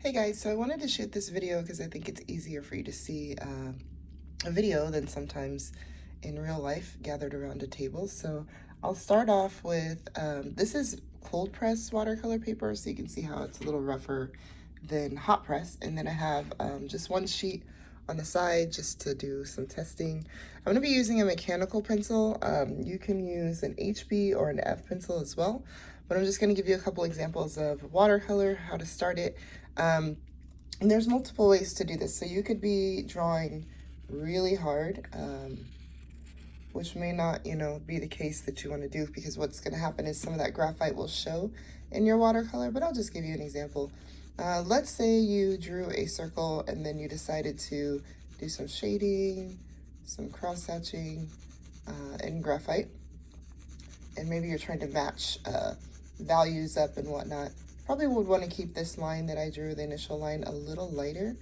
Hey guys, so I wanted to shoot this video because I think it's easier for you to see a video than sometimes in real life gathered around a table. So I'll start off with, this is cold press watercolor paper, so you can see how it's a little rougher than hot press. And then I have just one sheet on the side just to do some testing. I'm going to be using a mechanical pencil. You can use an HB or an F pencil as well, but I'm just going to give you a couple examples of watercolor, how to start it. And there's multiple ways to do this. So you could be drawing really hard, which may not, be the case that you want to do, because what's going to happen is some of that graphite will show in your watercolor, but I'll just give you an example. Let's say you drew a circle and then you decided to do some shading, some cross-hatching in graphite, and maybe you're trying to match values up and whatnot. Probably would want to keep this line that I drew, the initial line, a little lighter.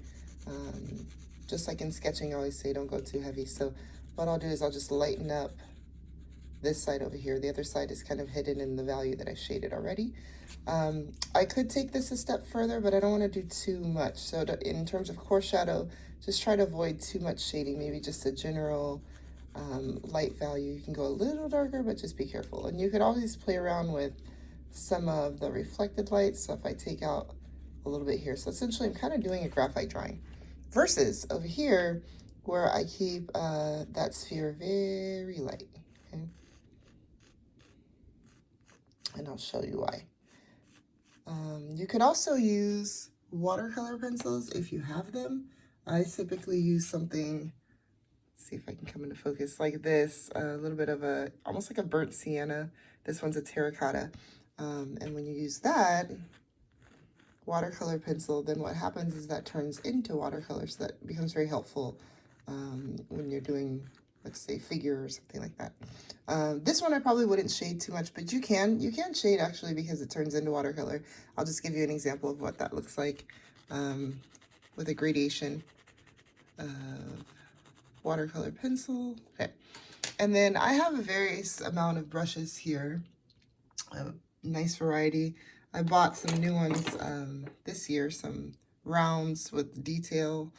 Just like in sketching, I always say don't go too heavy. So what I'll do is I'll just lighten up this side over here. The other side is kind of hidden in the value that I shaded already. I could take this a step further, but I don't want to do too much. So in terms of core shadow, just try to avoid too much shading, maybe just a general light value. You can go a little darker, but just be careful. And you could always play around with some of the reflected light. So if I take out a little bit here, so essentially I'm kind of doing a graphite drawing, versus over here where I keep that sphere very light. Okay, and I'll show you why. You could also use watercolor pencils if you have them. I typically use something, let's see if I can come into focus, like this, a little bit of a, almost like a burnt sienna. This one's a terracotta. And when you use that watercolor pencil, then what happens is that turns into watercolor, so that becomes very helpful when you're doing, let's say, figure or something like that. This one I probably wouldn't shade too much, but you can shade actually, because it turns into watercolor. I'll just give you an example of what that looks like with a gradation watercolor pencil. Okay, and then I have a various amount of brushes here. Nice variety. I bought some new ones this year, some rounds with detail.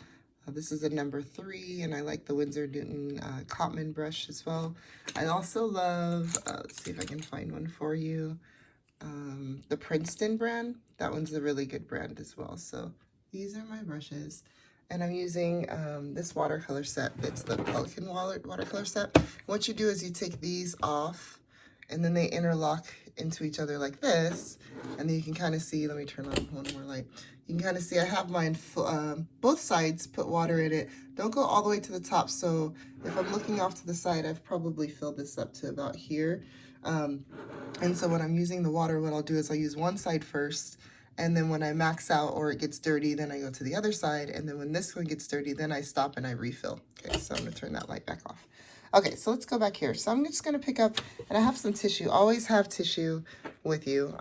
This is a number 3, and I like the Winsor Newton Cotman brush as well. I also love, let's see if I can find one for you, the Princeton brand. That one's a really good brand as well. So these are my brushes, and I'm using this watercolor set. It's the Pelican watercolor set. What you do is you take these off, and then they interlock into each other like this, and then you can kind of see, let me turn on one more light. You can kind of see I have mine, both sides, put water in it. Don't go all the way to the top, so if I'm looking off to the side, I've probably filled this up to about here. And so when I'm using the water, what I'll do is I'll use one side first, and then when I max out or it gets dirty, then I go to the other side, and then when this one gets dirty, then I stop and I refill. Okay, so I'm gonna turn that light back off. Okay, so let's go back here. So I'm just gonna pick up, and I have some tissue. Always have tissue with you.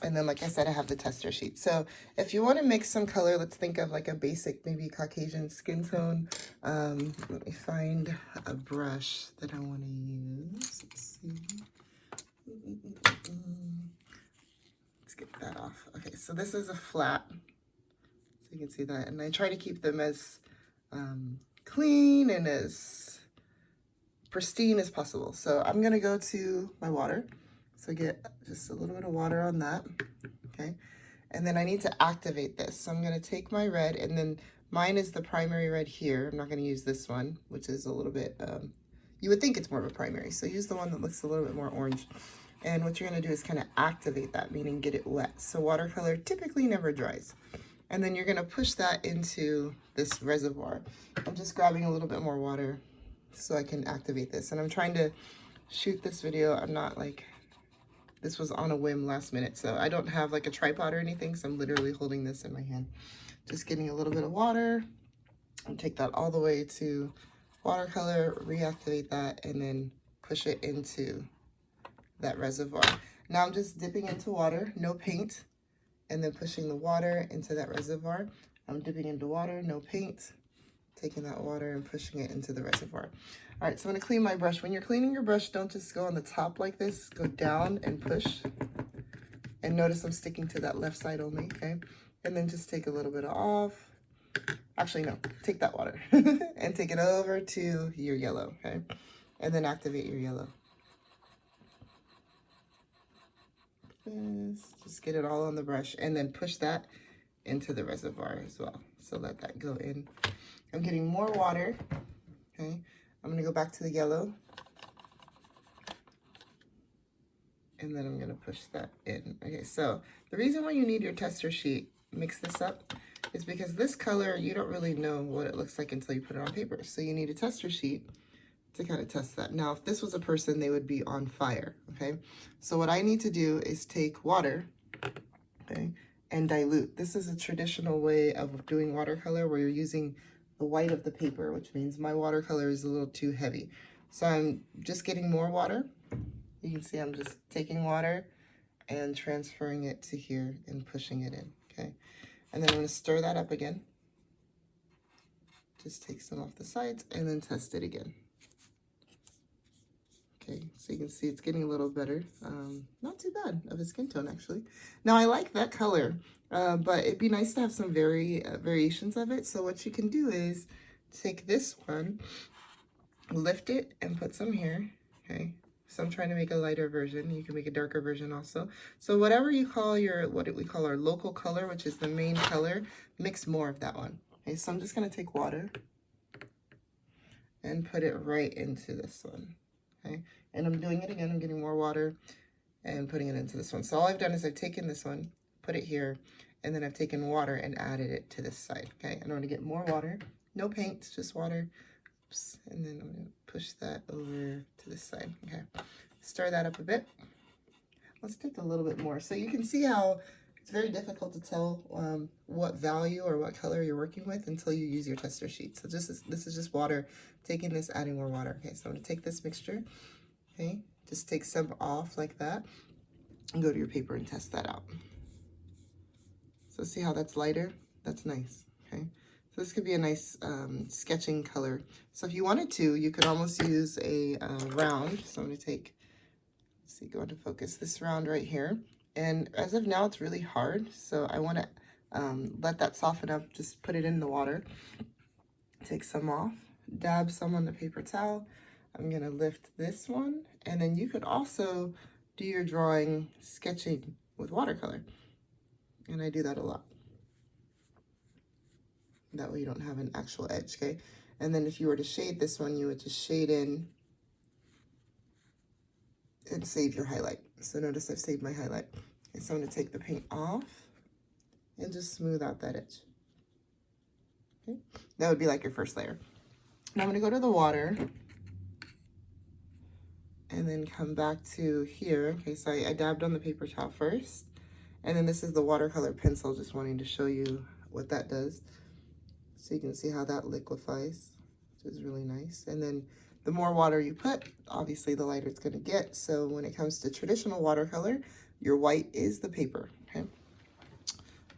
And then, like I said, I have the tester sheet. So if you want to mix some color, let's think of like a basic, maybe Caucasian skin tone. Let me find a brush that I want to use. Let's see. Let's get that off. Okay, so this is a flat, so you can see that. And I try to keep them as clean and as pristine as possible. So I'm gonna go to my water. So get just a little bit of water on that, okay? And then I need to activate this. So I'm gonna take my red, and then mine is the primary red here. I'm not gonna use this one, which is a little bit, you would think it's more of a primary. So use the one that looks a little bit more orange. And what you're gonna do is kind of activate that, meaning get it wet. So watercolor typically never dries. And then you're gonna push that into this reservoir. I'm just grabbing a little bit more water so I can activate this. And I'm trying to shoot this video. I'm not like, this was on a whim last minute, so I don't have like a tripod or anything, so I'm literally holding this in my hand. Just getting a little bit of water, and take that all the way to watercolor, reactivate that, and then push it into that reservoir. Now I'm just dipping into water, no paint, and then pushing the water into that reservoir. I'm dipping into water, no paint, taking that water and pushing it into the reservoir. All right, so I'm gonna clean my brush. When you're cleaning your brush, don't just go on the top like this, go down and push. And notice I'm sticking to that left side only, okay? and then just take a little bit off. Actually, no, take that water and take it over to your yellow, okay? And then activate your yellow. Just get it all on the brush and then push that into the reservoir as well. So let that go in. I'm getting more water, okay? I'm gonna go back to the yellow. And then I'm gonna push that in. Okay, so the reason why you need your tester sheet, mix this up, is because this color, you don't really know what it looks like until you put it on paper. So you need a tester sheet to kind of test that. Now, if this was a person, they would be on fire, okay? So what I need to do is take water, okay, and dilute. This is a traditional way of doing watercolor where you're using the white of the paper, which means my watercolor is a little too heavy. So I'm just getting more water. You can see I'm just taking water and transferring it to here and pushing it in, okay? And then I'm gonna stir that up again. Just take some off the sides and then test it again. Okay, so you can see it's getting a little better. Not too bad of a skin tone, actually. Now, I like that color, but it'd be nice to have some variations of it. So what you can do is take this one, lift it, and put some here, okay? So I'm trying to make a lighter version. You can make a darker version also. So whatever you call your, what we call our local color, which is the main color, mix more of that one. Okay, so I'm just gonna take water and put it right into this one, okay? And I'm doing it again, I'm getting more water and putting it into this one. So all I've done is I've taken this one, put it here, and then I've taken water and added it to this side, okay? And I'm gonna get more water, no paint, just water. Oops. And then I'm gonna push that over to this side, okay? Stir that up a bit. Let's take a little bit more. So you can see how it's very difficult to tell what value or what color you're working with until you use your tester sheet. So this is just water, taking this, adding more water. Okay, so I'm gonna take this mixture, okay? Just take some off like that and go to your paper and test that out. So see how that's lighter? That's nice, okay? So this could be a nice sketching color. So if you wanted to, you could almost use a round. So I'm gonna take, let's see, go into focus, this round right here. And as of now, it's really hard. So I wanna let that soften up, just put it in the water. Take some off, dab some on the paper towel. I'm gonna lift this one. And then you could also do your drawing, sketching with watercolor. And I do that a lot. That way you don't have an actual edge, okay? And then if you were to shade this one, you would just shade in and save your highlight. So notice I've saved my highlight. Okay, so I'm gonna take the paint off and just smooth out that edge. Okay, that would be like your first layer. Now I'm gonna go to the water and then come back to here. Okay, so I dabbed on the paper towel first. And then this is the watercolor pencil, just wanting to show you what that does. So you can see how that liquefies, which is really nice. And then the more water you put, obviously the lighter it's gonna get. So when it comes to traditional watercolor, your white is the paper, okay?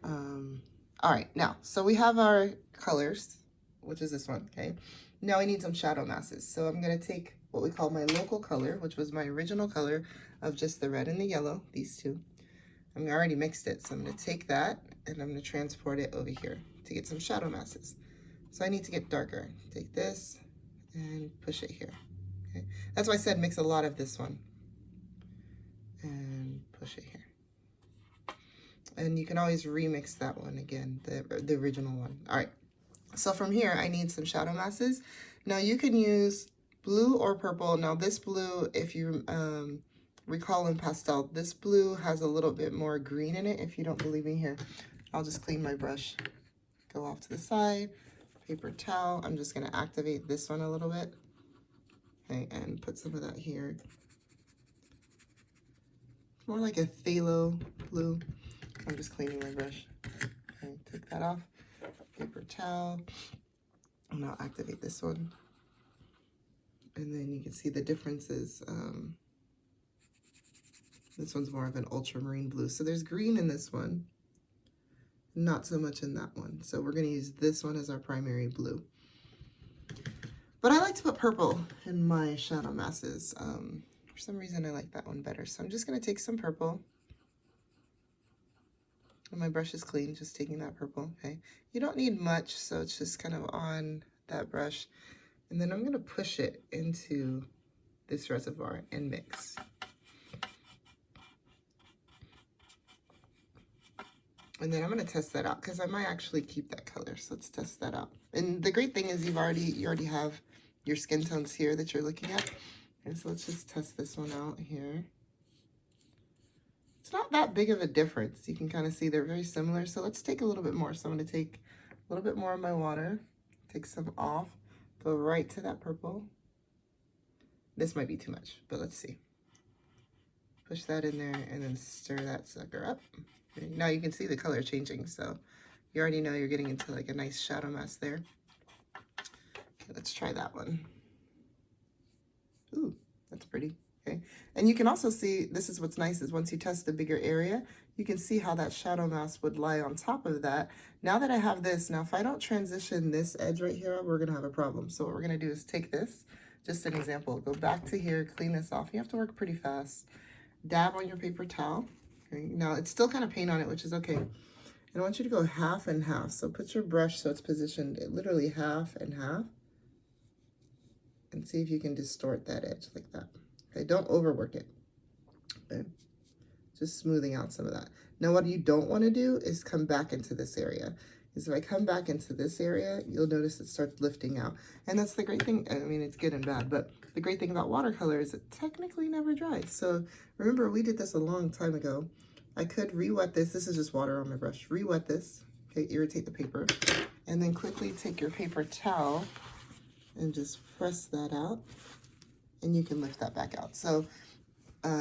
All right, now, so we have our colors, which is this one, okay? Now we need some shadow masses. So I'm gonna take what we call my local color, which was my original color of just the red and the yellow, these two. I already mixed it, so I'm gonna take that and I'm gonna transport it over here to get some shadow masses. So I need to get darker. Take this and push it here, okay? That's why I said mix a lot of this one. And push it here. And you can always remix that one again, the original one. All right, so from here, I need some shadow masses. Now you can use blue or purple. Now this blue, if you recall in pastel, this blue has a little bit more green in it. If you don't believe me, here, I'll just clean my brush. Go off to the side, paper towel. I'm just gonna activate this one a little bit, okay, and put some of that here. More like a phthalo blue. I'm just cleaning my brush. Okay, take that off, paper towel, and I'll activate this one. And then you can see the differences. This one's more of an ultramarine blue. So there's green in this one, not so much in that one. So we're gonna use this one as our primary blue. But I like to put purple in my shadow masses. For some reason, I like that one better. So I'm just gonna take some purple And my brush is clean, just taking that purple, okay? You don't need much, so it's just kind of on that brush. And then I'm gonna push it into this reservoir and mix. And then I'm gonna test that out because I might actually keep that color. So let's test that out. And the great thing is you already have your skin tones here that you're looking at. And so let's just test this one out here. It's not that big of a difference. You can kind of see they're very similar. So let's take a little bit more. So I'm gonna take a little bit more of my water, take some off, go right to that purple. This might be too much, but let's see. Push that in there and then stir that sucker up. Okay, now you can see the color changing, so you already know you're getting into like a nice shadow mask there. Okay, let's try that one. Ooh, that's pretty. Okay, and you can also see, this is what's nice, is once you test the bigger area, you can see how that shadow mask would lie on top of that. Now that I have this, now if I don't transition this edge right here, we're gonna have a problem. So what we're gonna do is take this, just an example, go back to here, clean this off. You have to work pretty fast. Dab on your paper towel. Okay, now it's still kind of paint on it, which is okay. And I want you to go half and half. So put your brush so it's positioned literally half and half. And see if you can distort that edge like that. Okay, don't overwork it. Okay, just smoothing out some of that. Now what you don't want to do is come back into this area. Because if I come back into this area, you'll notice it starts lifting out. And that's the great thing. I mean, it's good and bad, but the great thing about watercolor is it technically never dries. So remember, we did this a long time ago. I could re-wet this. This is just water on my brush. Re-wet this. Okay, irritate the paper. And then quickly take your paper towel and just press that out. And you can lift that back out. So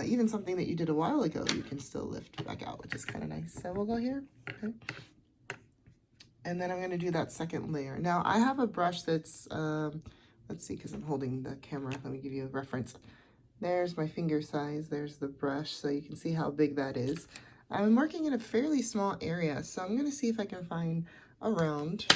even something that you did a while ago, you can still lift back out, which is kind of nice. So we'll go here. Okay. And then I'm going to do that second layer. Now I have a brush that's, let's see, because I'm holding the camera. Let me give you a reference. There's my finger size. There's the brush. So you can see how big that is. I'm working in a fairly small area. So I'm going to see if I can find a round,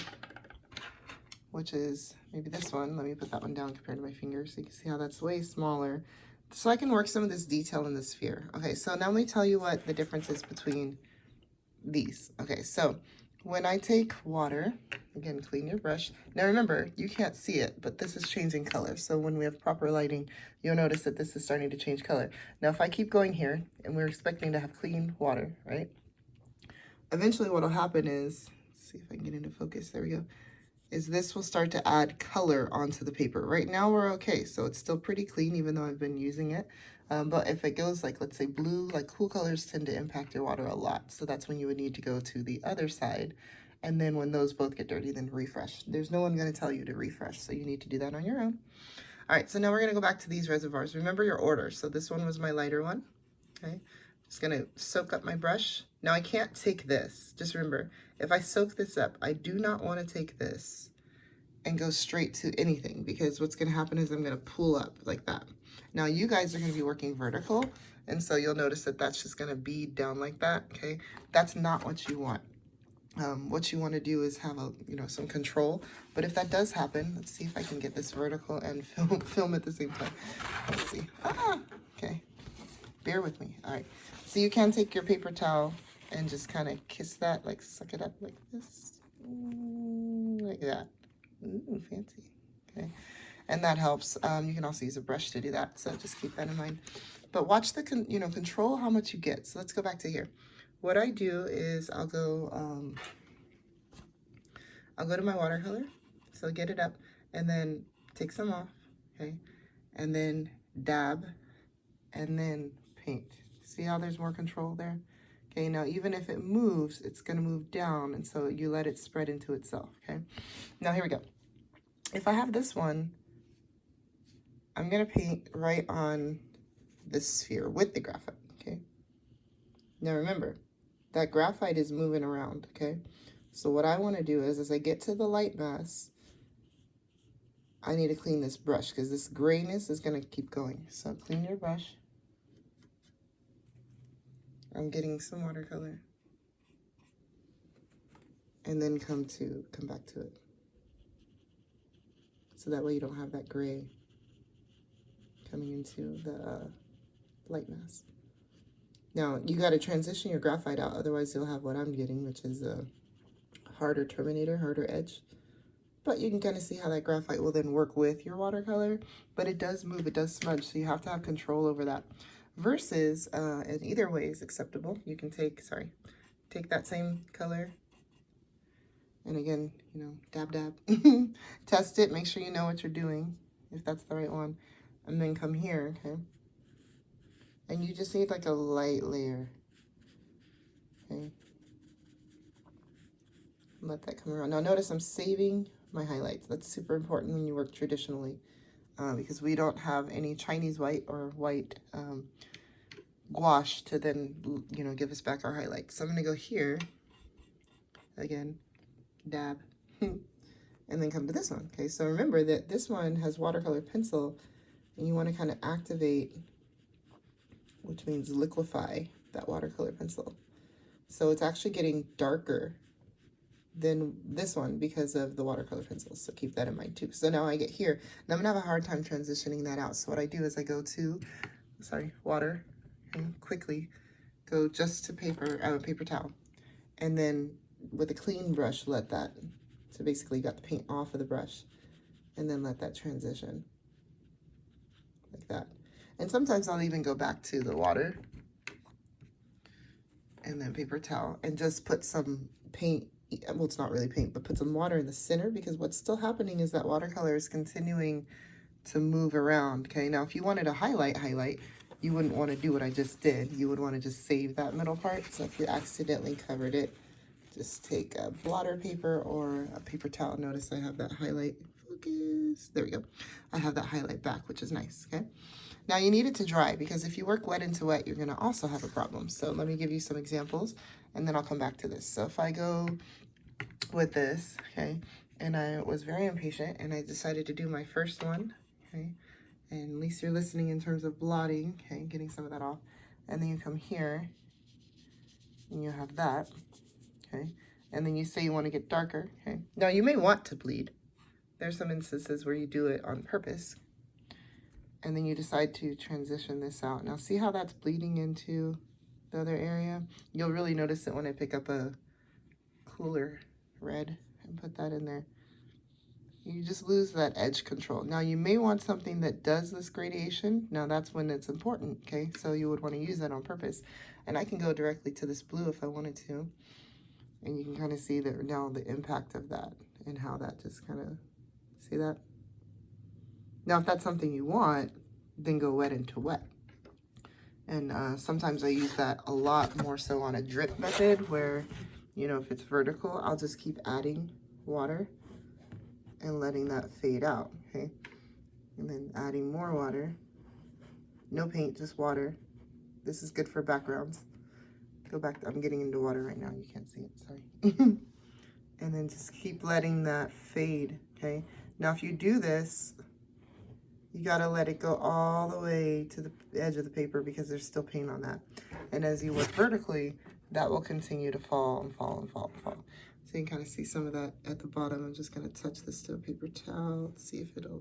which is maybe this one. Let me put that one down compared to my finger so you can see how that's way smaller. So I can work some of this detail in the sphere. Okay, so now let me tell you what the difference is between these. Okay, so when I take water, again, clean your brush. Now remember, you can't see it, but this is changing color. So when we have proper lighting, you'll notice that this is starting to change color. Now if I keep going here, and we're expecting to have clean water, right? Eventually what'll happen is, let's see if I can get into focus, there we go, is this will start to add color onto the paper. Right now we're okay, so it's still pretty clean even though I've been using it. But if it goes like, let's say blue, like cool colors tend to impact your water a lot. So that's when you would need to go to the other side. And then when those both get dirty, then refresh. There's no one gonna tell you to refresh, so you need to do that on your own. All right, so now we're gonna go back to these reservoirs. Remember your order. So this one was my lighter one, okay? Just gonna soak up my brush. Now I can't take this. Just remember, if I soak this up, I do not wanna take this and go straight to anything, because what's gonna happen is I'm gonna pull up like that. Now you guys are gonna be working vertical, and so you'll notice that that's just gonna bead down like that, okay? That's not what you want. What you wanna do is have a, some control, but if that does happen, let's see if I can get this vertical and film at the same time. Let's see, okay, bear with me, all right. So you can take your paper towel and just kind of kiss that, like suck it up like this, like that. Ooh, fancy. Okay, and that helps. You can also use a brush to do that, so just keep that in mind. But watch the, control how much you get. So let's go back to here. What I do is I'll go to my watercolor, so get it up, and then take some off, okay, and then dab, and then paint. See how there's more control there? Okay, now even if it moves, it's gonna move down, and so you let it spread into itself, okay? Now here we go. If I have this one, I'm gonna paint right on this sphere with the graphite, okay? Now remember, that graphite is moving around, okay? So what I wanna do is, as I get to the light mass, I need to clean this brush because this grayness is gonna keep going. So clean your brush. I'm getting some watercolor. And then come back to it. So that way you don't have that gray coming into the light mass. Now, you got to transition your graphite out, otherwise you'll have what I'm getting, which is a harder terminator, harder edge. But you can kind of see how that graphite will then work with your watercolor, but it does move, it does smudge, so you have to have control over that. Versus, and either way is acceptable. You can take that same color, and again, you know, dab, dab. Test it, make sure you know what you're doing, if that's the right one. And then come here, okay? And you just need like a light layer, okay? Let that come around. Now notice I'm saving my highlights. That's super important when you work traditionally, because we don't have any Chinese white or white gouache to then, you know, give us back our highlights. So I'm gonna go here, again, dab, and then come to this one, okay? So remember that this one has watercolor pencil, and you wanna kind of activate, which means liquefy that watercolor pencil. So it's actually getting darker than this one because of the watercolor pencils, so keep that in mind too. So now I get here, and I'm gonna have a hard time transitioning that out. So what I do is I go to, water, and quickly go just to paper towel, and then with a clean brush let that, so basically you got the paint off of the brush, and then let that transition like that. And sometimes I'll even go back to the water and then paper towel and just put some paint, well, it's not really paint, but put some water in the center, because what's still happening is that watercolor is continuing to move around, okay? Now, if you wanted to highlight, you wouldn't want to do what I just did. You would want to just save that middle part. So if you accidentally covered it, just take a blotter paper or a paper towel. Notice I have that highlight, focus, there we go. I have that highlight back, which is nice, okay? Now you need it to dry, because if you work wet into wet, you're gonna also have a problem. So let me give you some examples, and then I'll come back to this. So if I go with this, okay, and I was very impatient, and I decided to do my first one, okay, and at least you're listening in terms of blotting, okay, getting some of that off, and then you come here, and you have that, okay, and then you say you want to get darker, okay. Now you may want to bleed. There's some instances where you do it on purpose, and then you decide to transition this out. Now see how that's bleeding into the other area? You'll really notice it when I pick up a cooler red and put that in there. You just lose that edge control. Now you may want something that does this gradation. Now that's when it's important, okay? So you would want to use that on purpose. And I can go directly to this blue if I wanted to. And you can kind of see that now the impact of that and how that just kind of, see that? Now if that's something you want, then go wet into wet. And sometimes I use that a lot more so on a drip method where, you know, if it's vertical, I'll just keep adding water and letting that fade out, okay? And then adding more water. No paint, just water. This is good for backgrounds. Go back, I'm getting into water right now. You can't see it, sorry. And then just keep letting that fade, okay? Now, if you do this, you gotta let it go all the way to the edge of the paper, because there's still paint on that. And as you work vertically, that will continue to fall and fall and fall and fall. So you can kind of see some of that at the bottom. I'm just gonna touch this to a paper towel. Let's see if it'll,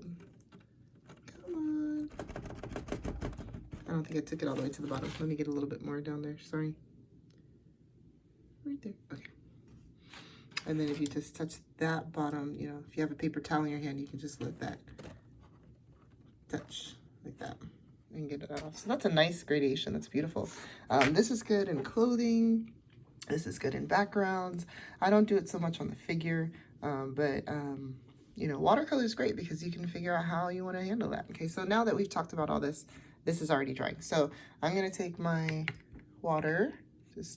come on. I don't think I took it all the way to the bottom. Let me get a little bit more down there, sorry. Right there, okay. And then if you just touch that bottom, you know, if you have a paper towel in your hand, you can just let that touch like that and get it off. So that's a nice gradation, that's beautiful. This is good in clothing. This is good in backgrounds. I don't do it so much on the figure, but you know, watercolor is great because you can figure out how you want to handle that. Okay, so now that we've talked about all this, this is already drying. So I'm going to take my water.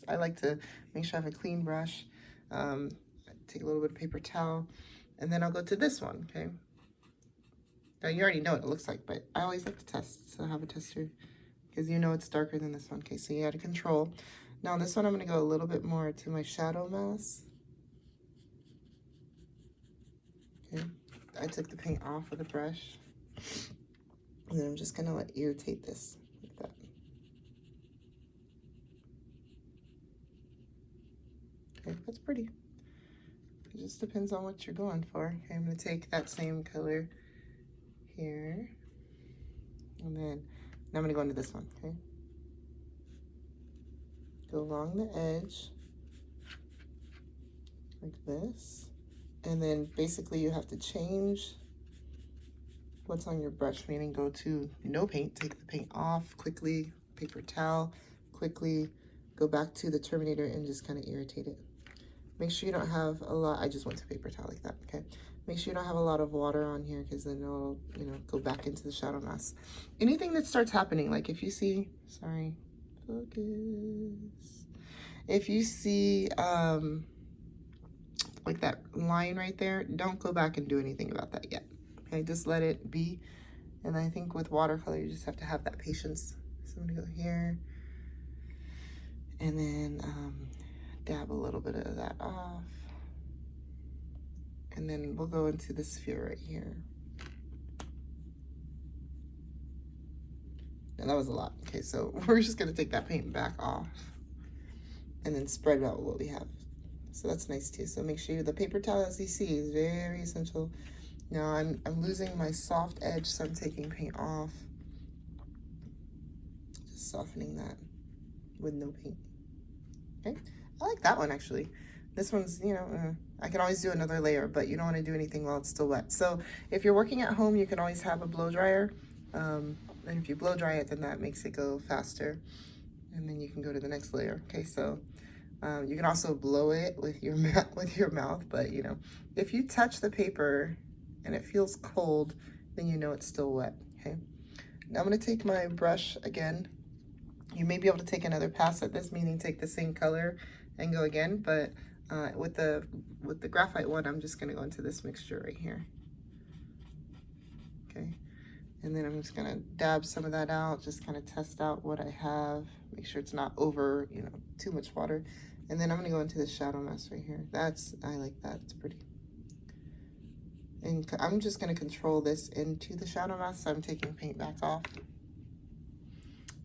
I like to make sure I have a clean brush. Take a little bit of paper towel, and then I'll go to this one, okay? Now, you already know what it looks like, but I always like to test, so I have a tester, because you know it's darker than this one. Okay, so you add a control. Now, this one I'm going to go a little bit more to my shadow mask. Okay, I took the paint off of the brush, and then I'm just going to let irritate this like that. Okay, that's pretty. It just depends on what you're going for. Okay, I'm going to take that same color here, and then now I'm going to go into this one, okay? go along the edge like this. And then basically you have to change what's on your brush, meaning go to no paint, take the paint off quickly, paper towel, quickly, go back to the Terminator and just kind of irritate it. Make sure you don't have a lot, I just went to paper towel like that, okay? Make sure you don't have a lot of water on here because then it'll, you know, go back into the shadow mask. Anything that starts happening, like if you see, sorry, focus. If you see, like that line right there, don't go back and do anything about that yet. Okay, just let it be. And I think with watercolor, you just have to have that patience. So I'm gonna go here and then dab a little bit of that off. And then we'll go into the sphere right here. Now that was a lot. Okay, so we're just gonna take that paint back off and then spread out what we have. So that's nice too. So make sure the paper towel, as you see, is very essential. Now I'm losing my soft edge, so I'm taking paint off. Just softening that with no paint. Okay, I like that one actually. This one's, you know, I can always do another layer, but you don't want to do anything while it's still wet. So if you're working at home, you can always have a blow dryer. And if you blow dry it, then that makes it go faster. And then you can go to the next layer. Okay, so you can also blow it with your mouth, but you know, if you touch the paper and it feels cold, then you know it's still wet. Okay, now I'm going to take my brush again. You may be able to take another pass at this, meaning take the same color and go again, but with the graphite one, I'm just going to go into this mixture right here. Okay, and then I'm just going to dab some of that out, just kind of test out what I have, make sure it's not over, you know, too much water. And then I'm going to go into the shadow mask right here. I like that, it's pretty. And I'm just going to control this into the shadow mask, so I'm taking paint back off.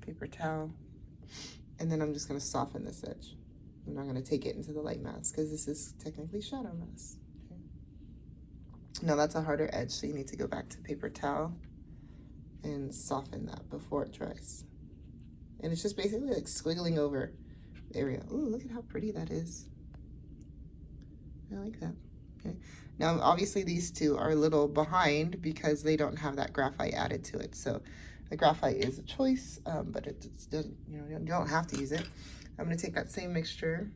Paper towel. And then I'm just going to soften this edge. I'm not going to take it into the light mask because this is technically shadow mask. Okay. Now that's a harder edge, so you need to go back to paper towel and soften that before it dries. And it's just basically like squiggling over the area. Ooh, look at how pretty that is. I like that. Okay. Now, obviously these two are a little behind because they don't have that graphite added to it. So the graphite is a choice, but it doesn't, you know, you don't have to use it. I'm going to take that same mixture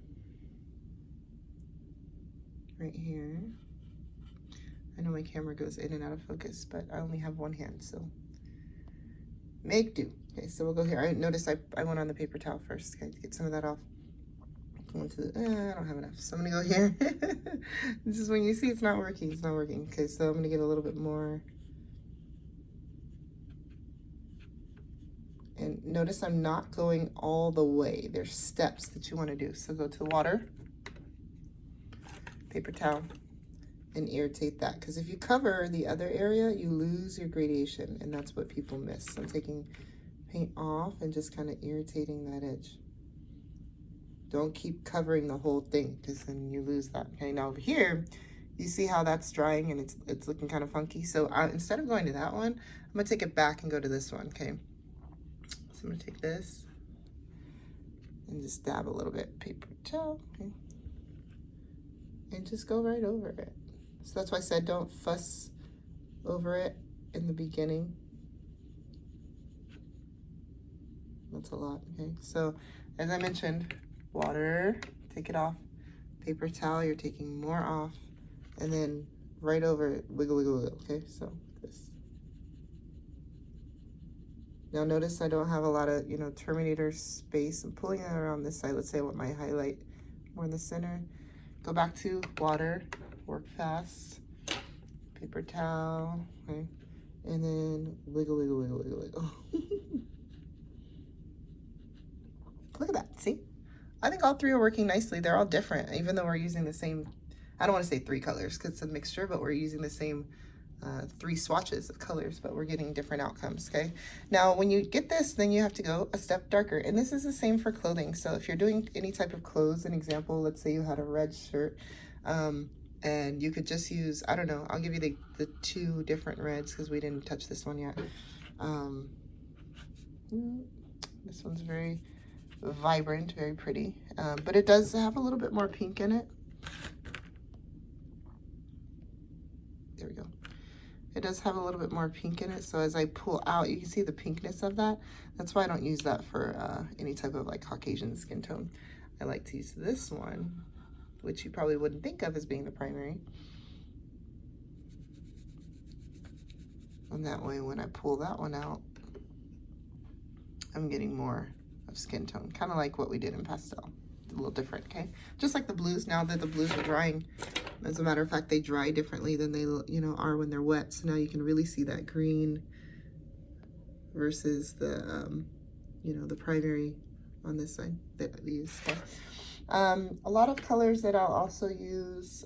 right here. I know my camera goes in and out of focus, but I only have one hand, so make do. Okay, so we'll go here. I noticed I went on the paper towel first. Okay, to get some of that off. Go into the, I don't have enough, so I'm gonna go here. This is when you see it's not working, it's not working. Okay, so I'm gonna get a little bit more. And notice I'm not going all the way. There's steps that you want to do. So go to water, paper towel, and irritate that. Because if you cover the other area, you lose your gradation, and that's what people miss. So I'm taking paint off and just kind of irritating that edge. Don't keep covering the whole thing because then you lose that. Okay, now over here, you see how that's drying and it's looking kind of funky. So instead of going to that one, I'm gonna take it back and go to this one. Okay, so I'm gonna take this and just dab a little bit paper towel, okay, and just go right over it. So that's why I said don't fuss over it in the beginning. That's a lot. Okay, so as I mentioned, water, take it off, paper towel, you're taking more off, and then right over it, wiggle, wiggle, wiggle. Okay, so this. Now notice I don't have a lot of, you know, Terminator space. I'm pulling it around this side. Let's say I want my highlight more in the center. Go back to water, work fast, paper towel, okay, and then wiggle, wiggle, wiggle, wiggle, wiggle. Look at that, see? I think all three are working nicely. They're all different, even though we're using the same, I don't want to say three colors because it's a mixture, but we're using the same 3 swatches of colors, but we're getting different outcomes, okay? Now, when you get this, then you have to go a step darker, and this is the same for clothing. So if you're doing any type of clothes, an example, let's say you had a red shirt, and you could just use, I don't know, I'll give you the 2 different reds because we didn't touch this one yet. This one's very vibrant, very pretty. But it does have a little bit more pink in it. There we go. It does have a little bit more pink in it, so as I pull out, you can see the pinkness of that. That's why I don't use that for any type of like Caucasian skin tone. I like to use this one, which you probably wouldn't think of as being the primary. And that way, when I pull that one out, I'm getting more of skin tone, kind of like what we did in pastel. A little different, okay? Just like the blues, now that the blues are drying, as a matter of fact, they dry differently than they, you know, are when they're wet. So now you can really see that green versus the, you know, the primary on this side that we use. Okay? A lot of colors that I'll also use.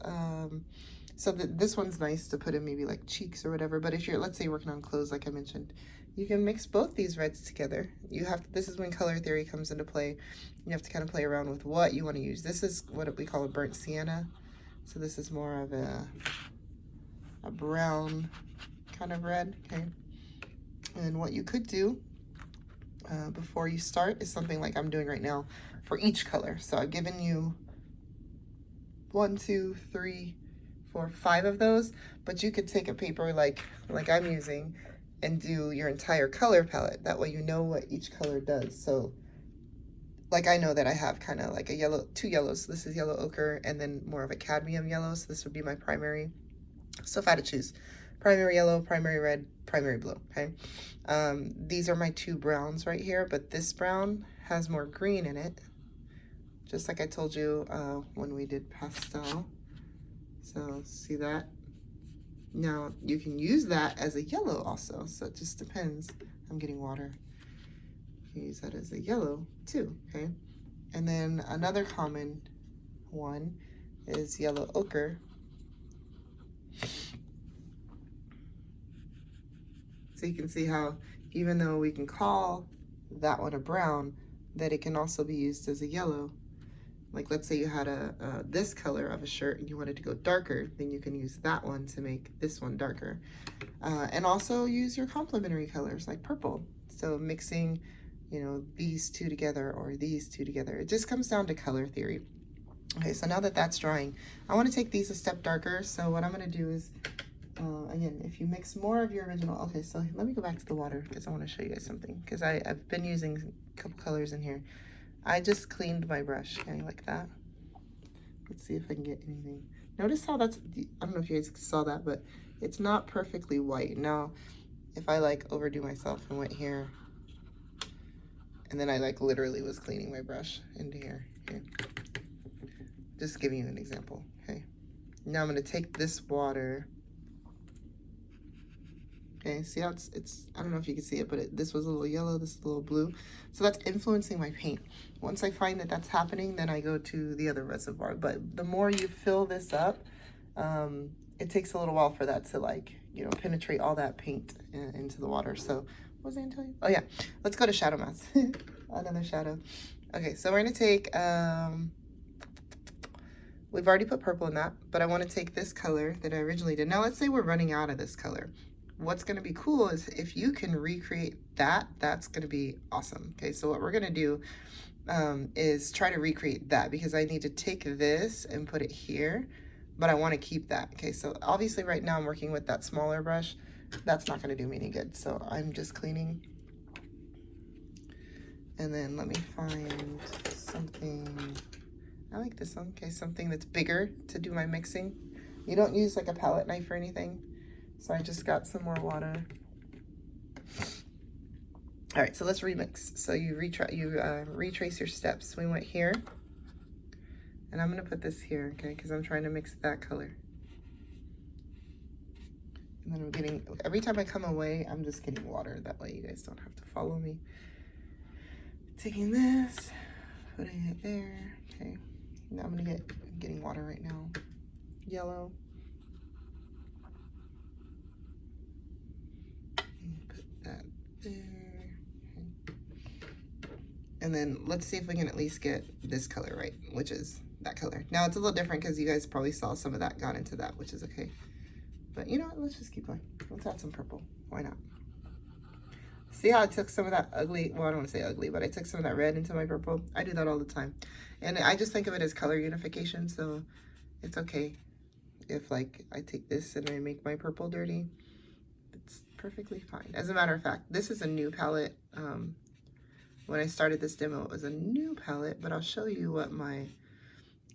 So this one's nice to put in maybe like cheeks or whatever. But if you're, let's say, working on clothes, like I mentioned, you can mix both these reds together. You have to, this is when color theory comes into play. You have to kind of play around with what you want to use. This is what we call a burnt sienna. So this is more of a brown kind of red, okay? And what you could do before you start is something like I'm doing right now for each color. So I've given you 1, 2, 3, 4, 5 of those, but you could take a paper like I'm using and do your entire color palette. That way you know what each color does. So like I know that I have kind of like a yellow, 2 yellows. So this is yellow ochre and then more of a cadmium yellow. So this would be my primary. So if I had to choose primary yellow, primary red, primary blue, okay? These are my 2 browns right here, but this brown has more green in it, just like I told you when we did pastel. So see that? Now you can use that as a yellow also, so it just depends. I'm getting water. You can use that as a yellow too, okay? And then another common one is yellow ochre. So you can see how even though we can call that one a brown, that it can also be used as a yellow. Like let's say you had this color of a shirt and you wanted to go darker, then you can use that one to make this one darker. And also use your complementary colors like purple. So mixing, you know, these 2 together or these 2 together. It just comes down to color theory. Okay, so now that that's drying, I want to take these a step darker. So what I'm going to do is, again, if you mix more of your original, okay, so let me go back to the water because I want to show you guys something, because I've been using a couple colors in here. I just cleaned my brush, okay, like that. Let's see if I can get anything. Notice how that's, I don't know if you guys saw that, but it's not perfectly white. Now, if I like overdo myself and went here, and then I like literally was cleaning my brush into here, okay? Just giving you an example, okay? Now I'm gonna take this water. Okay, see how it's I don't know if you can see it, but this was a little yellow, this is a little blue. So that's influencing my paint. Once I find that that's happening, then I go to the other reservoir. But the more you fill this up, it takes a little while for that to, like, you know, penetrate all that paint into the water. So what was I gonna tell you? Oh yeah, let's go to shadow mask. Another shadow. Okay, so we're gonna take, we've already put purple in that, but I wanna take this color that I originally did. Now let's say we're running out of this color. What's going to be cool is if you can recreate that, that's going to be awesome. Okay, so what we're going to do is try to recreate that, because I need to take this and put it here, but I want to keep that. Okay, so obviously right now I'm working with that smaller brush. That's not going to do me any good. So I'm just cleaning. And then let me find something. I like this one. Okay, something that's bigger to do my mixing. You don't use like a palette knife or anything. So I just got some more water. All right, so let's remix. So you retrace your steps. We went here, and I'm gonna put this here, okay? Because I'm trying to mix that color. And then I'm getting, every time I come away, I'm just getting water. That way you guys don't have to follow me. Taking this, putting it there, okay? Now I'm getting water right now. Yellow. That there. And then let's see if we can at least get this color right, which is that color. Now it's a little different because you guys probably saw some of that got into that, which is okay. But you know what, let's just keep going. Let's add some purple. Why not? See how I took some of that ugly, well, I don't want to say ugly, but I took some of that red into my purple. I do that all the time. And I just think of it as color unification, so it's okay if, like, I take this and I make my purple dirty. It's perfectly fine. As a matter of fact, this is a new palette. When I started this demo, it was a new palette, but I'll show you what my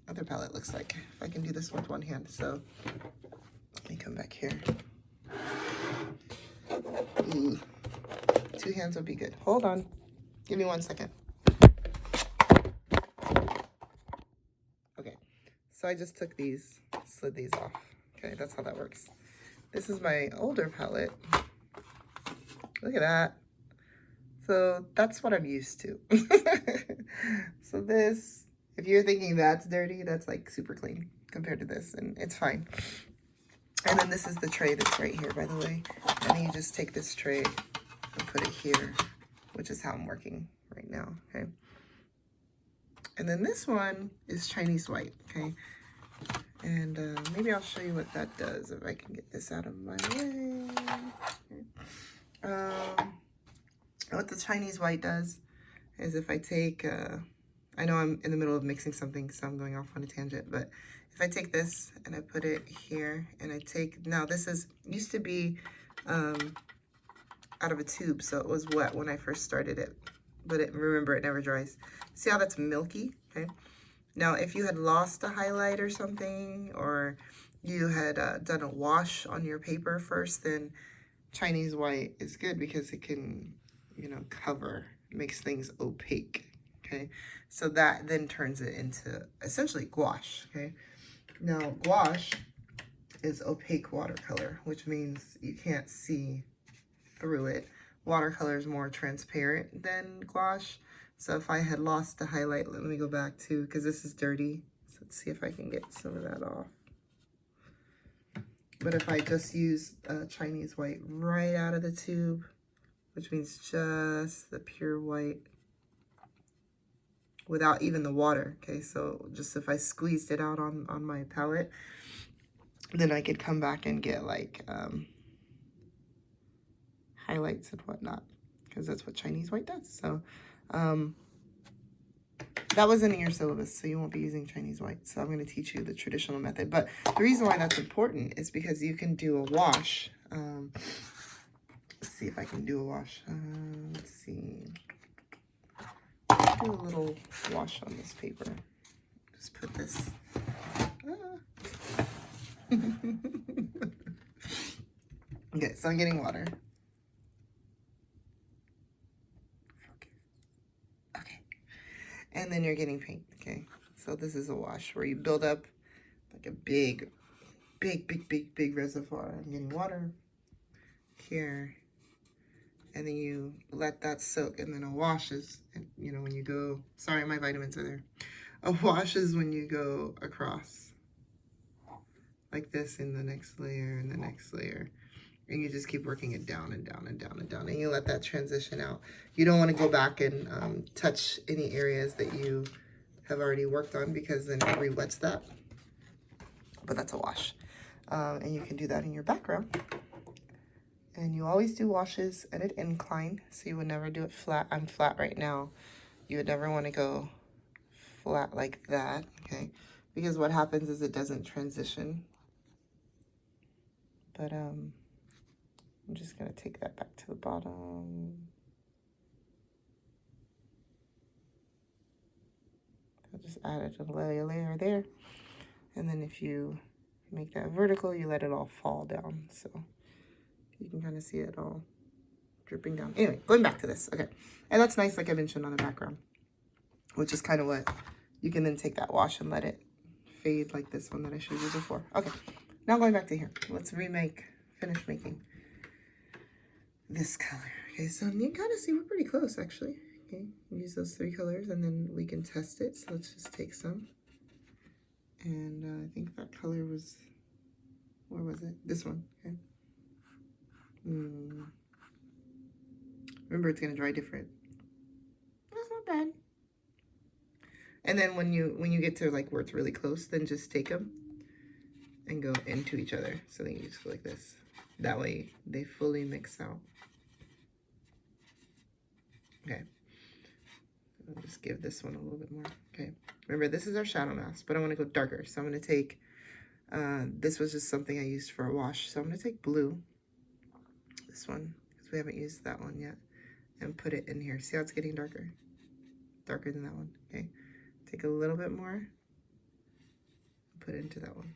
other palette looks like. If I can do this with one hand. So let me come back here. Ooh. 2 hands would be good. Hold on. Give me 1 second. Okay. So I just took these, slid these off. Okay, that's how that works. This is my older palette. Look at that. So that's what I'm used to. So this, if you're thinking that's dirty, that's like super clean compared to this, and it's fine. And then this is the tray that's right here, by the way. And then you just take this tray and put it here, which is how I'm working right now, okay? And then this one is Chinese white, okay? And maybe I'll show you what that does if I can get this out of my way. Okay. What the Chinese white does is if I take, I know I'm in the middle of mixing something, so I'm going off on a tangent, but if I take this and I put it here, and I take, now this is, used to be out of a tube, so it was wet when I first started it, but remember, it never dries. See how that's milky, okay? Now, if you had lost a highlight or something, or you had done a wash on your paper first, then Chinese white is good because it can, you know, cover, makes things opaque, okay? So that then turns it into essentially gouache, okay? Now, gouache is opaque watercolor, which means you can't see through it. Watercolor is more transparent than gouache. So if I had lost the highlight, let me go back to, because this is dirty. So let's see if I can get some of that off. But if I just use Chinese white right out of the tube, which means just the pure white without even the water, okay? So just if I squeezed it out on my palette, then I could come back and get like highlights and whatnot, because that's what Chinese white does. So that wasn't in your syllabus, so you won't be using Chinese white. So I'm going to teach you the traditional method. But the reason why that's important is because you can do a wash. Let's see if I can do a wash. Let's see. Do a little wash on this paper. Just put this. Okay, so I'm getting water. Okay. And then you're getting paint, okay? So this is a wash where you build up like a big reservoir. I'm getting water here. And then you let that soak, and then a wash is, you know, when you go, sorry, my vitamins are there. A wash is when you go across like this in the next layer and the next layer. And you just keep working it down and down and down and down. And you let that transition out. You don't want to go back and touch any areas that you have already worked on, because then it re-wets that. But that's a wash. And you can do that in your background. And you always do washes at an incline, so you would never do it flat. I'm flat right now. You would never want to go flat like that, okay? Because what happens is it doesn't transition. But I'm just going to take that back to the bottom. I'll just add it to the layer there. And then if you make that vertical, you let it all fall down. So you can kind of see it all dripping down. Anyway, going back to this. Okay. And that's nice, like I mentioned, on the background, which is kind of what you can then take that wash and let it fade like this one that I showed you before. Okay. Now going back to here. Let's finish making this color. Okay. So you kind of see we're pretty close, actually. Okay. Use those 3 colors and then we can test it. So let's just take some. And I think that color was, where was it? This one. Okay. Remember, it's going to dry different. That's not bad. And then when you get to like where it's really close, then just take them and go into each other. So then you just go like this. That way they fully mix out. Okay. I'll just give this one a little bit more. Okay. Remember, this is our shadow mask, but I want to go darker. So I'm going to take, this was just something I used for a wash. So I'm going to take blue, this one, because we haven't used that one yet, and put it in here. See how it's getting darker? Darker than that one. Okay. Take a little bit more, put it into that one.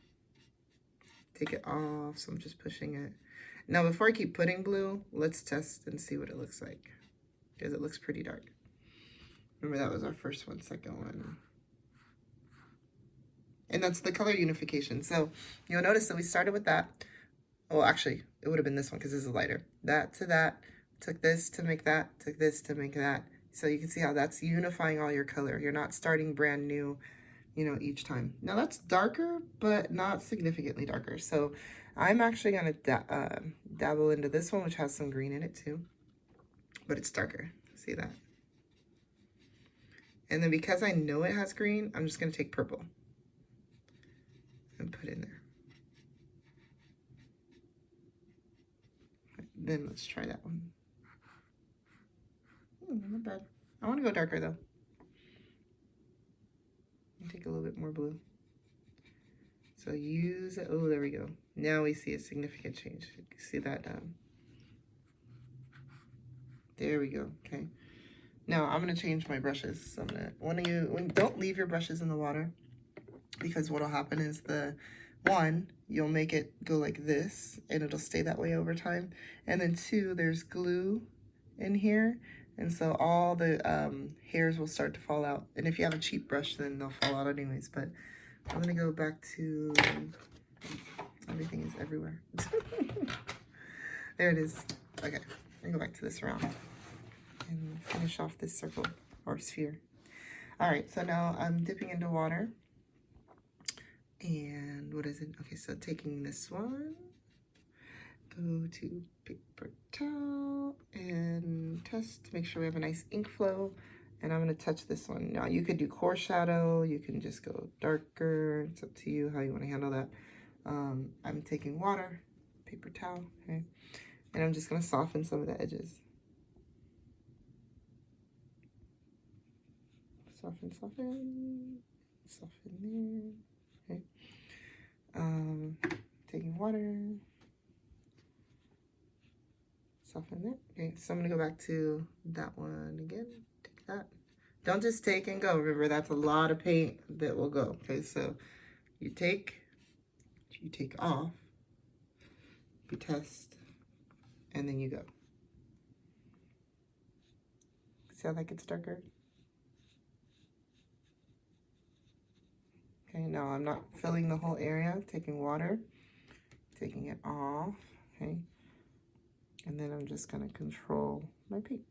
Take it off, so I'm just pushing it. Now, before I keep putting blue, let's test and see what it looks like, because it looks pretty dark. Remember, that was our first one, second one. And that's the color unification. So you'll notice that we started with that. Well, actually, it would have been this one because this is lighter. That to that, took this to make that, took this to make that. So you can see how that's unifying all your color. You're not starting brand new, you know, each time. Now that's darker, but not significantly darker. So I'm actually going to dabble into this one, which has some green in it too, but it's darker. See that? And then because I know it has green, I'm just going to take purple and put in there. Then let's try that one. Not bad. I want to go darker though. Take a little bit more blue. So use it. Oh, there we go. Now we see a significant change. You can see that. There we go. Okay. Now I'm gonna change my brushes. So I'm gonna don't leave your brushes in the water, because what'll happen is you'll make it go like this and it'll stay that way over time. And then two, there's glue in here. And so all the hairs will start to fall out. And if you have a cheap brush, then they'll fall out anyways. But I'm gonna go back to, everything is everywhere. There it is. Okay, I'm gonna go back to this round and finish off this circle or sphere. All right, so now I'm dipping into water. And what is it? Okay, so taking this one, go to paper towel and test to make sure we have a nice ink flow. And I'm going to touch this one. Now you could do core shadow, you can just go darker. It's up to you how you want to handle that. I'm taking water, paper towel, okay, and I'm just going to soften some of the edges. Soften, soften, soften there. Okay. Taking water, soften there. Okay, so I'm gonna go back to that one again. Take that. Don't just take and go. Remember, that's a lot of paint that will go. Okay, so you take off, you test, and then you go. See how that gets darker? Okay, now I'm not filling the whole area. Taking water, taking it off, okay? And then I'm just gonna control my paint.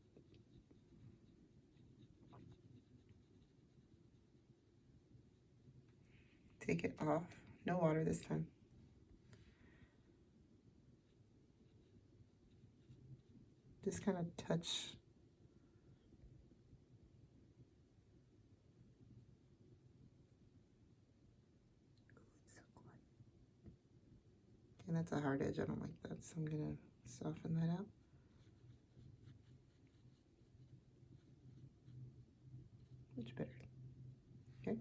Take it off, no water this time. Just kind of touch. And that's a hard edge, I don't like that, so I'm gonna soften that out. Much better. Okay,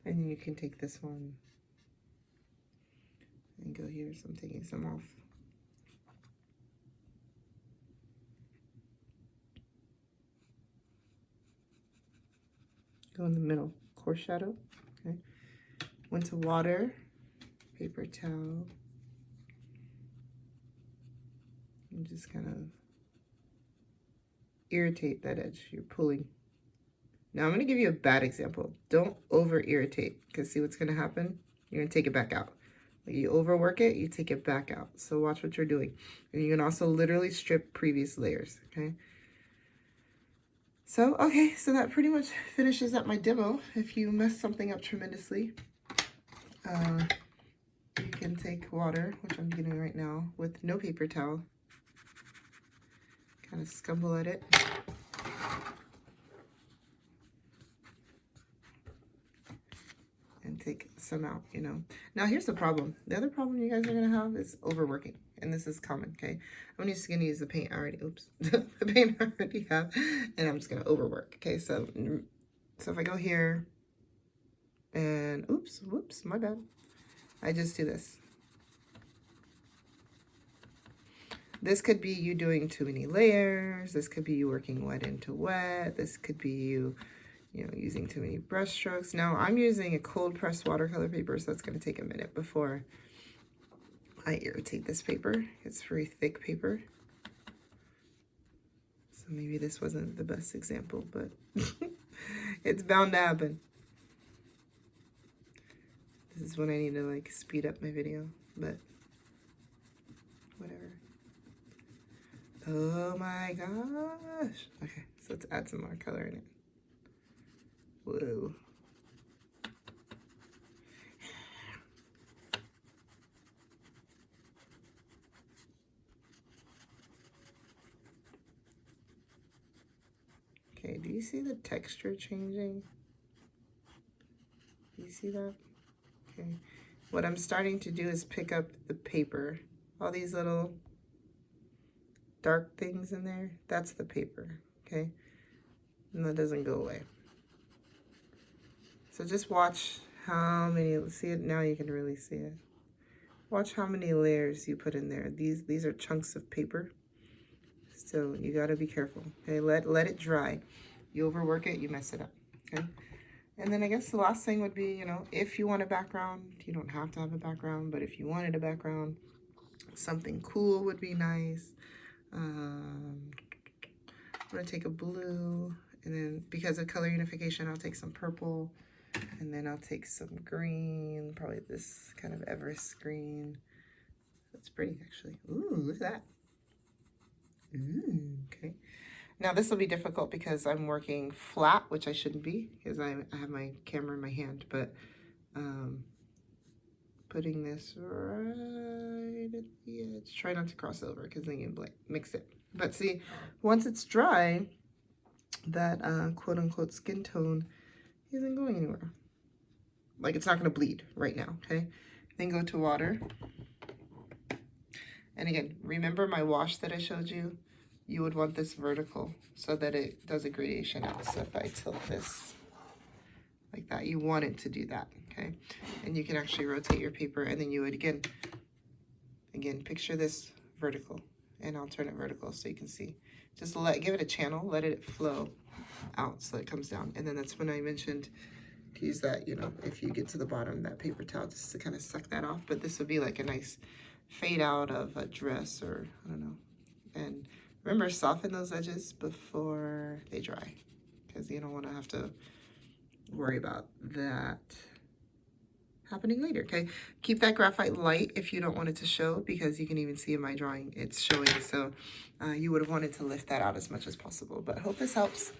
and then you can take this one and go here, so I'm taking some off. Go in the middle, core shadow, okay. Went to water, paper towel, and just kind of irritate that edge. You're pulling. Now I'm going to give you a bad example. Don't over irritate, because see what's going to happen? You're going to take it back out. Like you overwork it, you take it back out. So watch what you're doing. And you can also literally strip previous layers, okay? So, okay, so that pretty much finishes up my demo. If you mess something up tremendously, you can take water, which I'm getting right now, with no paper towel. Kind of scumble at it. And take some out, you know. Now here's the problem. The other problem you guys are gonna have is overworking, and this is common, okay? I'm just gonna use the paint I already, oops, the paint I already have, and I'm just gonna overwork, okay? So if I go here, and oops, whoops, my bad. I just do this. This could be you doing too many layers. This could be you working wet into wet. This could be you know, using too many brush strokes. Now, I'm using a cold pressed watercolor paper, so it's going to take a minute before I irritate this paper. It's very thick paper. So maybe this wasn't the best example, but it's bound to happen. This is when I need to, like, speed up my video, but whatever. Oh my gosh. Okay, so let's add some more color in it. Whoa. Okay, do you see the texture changing? Do you see that? Okay. What I'm starting to do is pick up the paper. All these little dark things in there, that's the paper, okay? And that doesn't go away. So just watch how many, see it now, you can really see it. Watch how many layers you put in there. These are chunks of paper. So you gotta be careful, okay? Let it dry. You overwork it, you mess it up, okay? And then I guess the last thing would be, you know, if you want a background, you don't have to have a background, but if you wanted a background, something cool would be nice. I'm gonna take a blue, and then because of color unification, I'll take some purple, and then I'll take some green, probably this kind of Everest green. That's pretty, actually. Ooh, look at that. Ooh, okay. Now this will be difficult because I'm working flat, which I shouldn't be because I have my camera in my hand, but putting this right at the edge. Try not to cross over because then you mix it. But see, once it's dry, that quote-unquote skin tone isn't going anywhere. Like, it's not going to bleed right now, okay? Then go to water. And again, remember my wash that I showed you? You would want this vertical so that it does a gradation out. So if I tilt this like that, you want it to do that, okay? And you can actually rotate your paper, and then you would again picture this vertical, and I'll turn it vertical so you can see. Just give it a channel, let it flow out so it comes down. And then that's when I mentioned to use that, you know, if you get to the bottom, that paper towel just to kind of suck that off. But this would be like a nice fade out of a dress, or I don't know. And remember, soften those edges before they dry, because you don't want to have to worry about that happening later, okay? Keep that graphite light if you don't want it to show, because you can even see in my drawing it's showing. So you would have wanted to lift that out as much as possible. But I hope this helps.